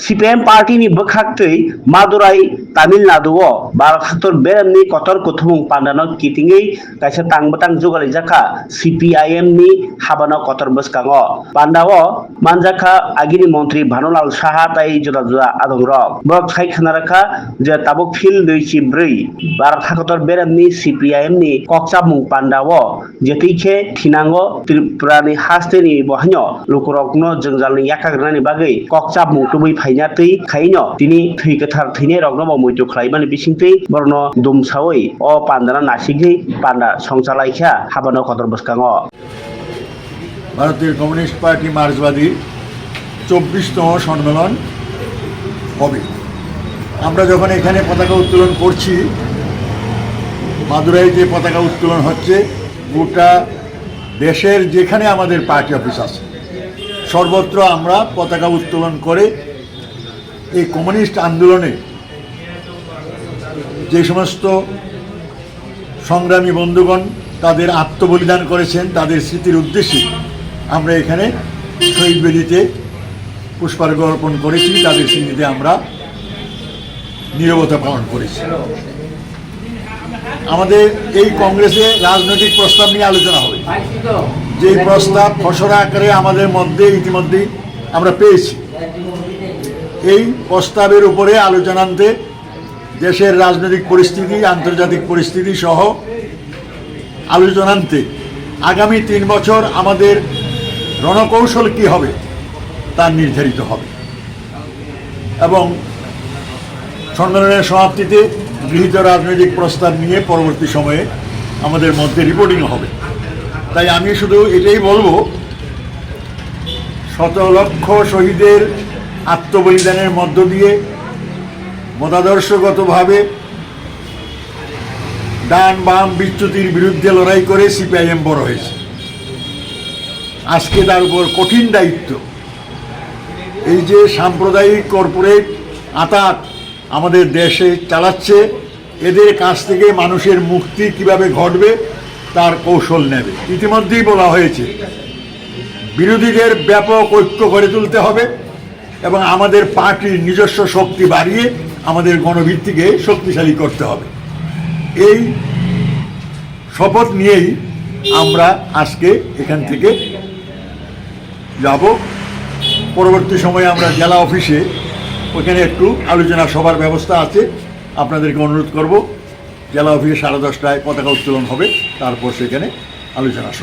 CPIM party बखाक्तै मादुराई Tamil Nadu बारखातर बेरामनि Qatar कुथुमुं पान्डानो कितिङै काइसा तांबतां जुगालै जाखा CPIM नि हाबानो कतर बसकाङो पान्डाओ मानजाखा आगिनि मंत्री भानुलाल साहा ताई जुदा जुदा आदं रक बक खाइ खानाराखा जे ताबुक फिल 2-4 बारखातर बेरामनि CPIM नि ककचामुं पान्डाओ जेतैखे थिनांगो त्रिपुरानि हास्तेनि बहान्यो लुकुरकनो जोंजालनि याकाग्रानि बागै ककचामुं तुबै फाइनातै खाइनो तिनि थै गोथार थैने रगनो मयतु खालाइमानि बिसिंतै बरनो दुमसावै अ पान्डाना नासिगै पान्डा संसालाइखा हाबानो कतर बसकाङो ভারতের কমিউনিস্ট পার্টি মার্ক্সবাদী 24তম সম্মেলন হবে। আমরা যখন এখানে পতাকা উত্তোলন করছি, মাদুরাই যে পতাকা উত্তোলন হচ্ছে, গোটা দেশের যেখানে আমাদের পার্টি অফিস আছে সর্বত্র আমরা পতাকা উত্তোলন করে এই কমিউনিস্ট আন্দোলনে যে সমস্ত সংগ্রামী বন্ধুগণ তাদের আত্মবলিদান করেছেন তাদের স্মৃতির উদ্দেশ্যে আমরা এখানে শহীদ বেদিতে পুষ্পার্ঘ অর্পণ করেছি, তাদের স্মৃতিতে আমরা নীরবতা পালন করেছি। আমাদের এই কংগ্রেসে রাজনৈতিক প্রস্তাব নিয়ে আলোচনা হবে, যে প্রস্তাব খসড়া আকারে আমাদের মধ্যে ইতিমধ্যেই আমরা পেয়েছি। এই প্রস্তাবের উপরে আলোচনান্তে দেশের রাজনৈতিক পরিস্থিতি, আন্তর্জাতিক পরিস্থিতি সহ আলোচনান্তে আগামী 3 বছর আমাদের রণকৌশল কী হবে তা নির্ধারিত হবে এবং সম্মেলনের সমাপ্তিতে গৃহীত রাজনৈতিক প্রস্তাব নিয়ে পরবর্তী সময়ে আমাদের মধ্যে রিপোর্টিং হবে। তাই আমি শুধু এটাই বলবো, শত লক্ষ শহীদের আত্মবলিদানের মধ্য দিয়ে মতাদর্শগতভাবে ডান বাম বিচ্যুতির বিরুদ্ধে লড়াই করে CPIM বড় হয়েছে। আজকে তার উপর কঠিন দায়িত্ব, এই যে সাম্প্রদায়িক কর্পোরেট আঁতাত আমাদের দেশে চালাচ্ছে, এদের কাছ থেকে মানুষের মুক্তি কিভাবে ঘটবে তার কৌশল নেবে। ইতিমধ্যেই বলা হয়েছে বিরোধীদের ব্যাপক ঐক্য গড়ে তুলতে হবে এবং আমাদের পার্টির নিজস্ব শক্তি বাড়িয়ে আমাদের গণভিত্তিকে শক্তিশালী করতে হবে। এই শপথ নিয়েই আমরা আজকে এখান থেকে যাব। পরবর্তী সময়ে আমরা জেলা অফিসে ওখানে একটু আলোচনা সভার ব্যবস্থা আছে, আপনাদেরকে অনুরোধ করব জেলা অফিসে 10:30টায় পতাকা উত্তোলন হবে, তারপর সেখানে আলোচনা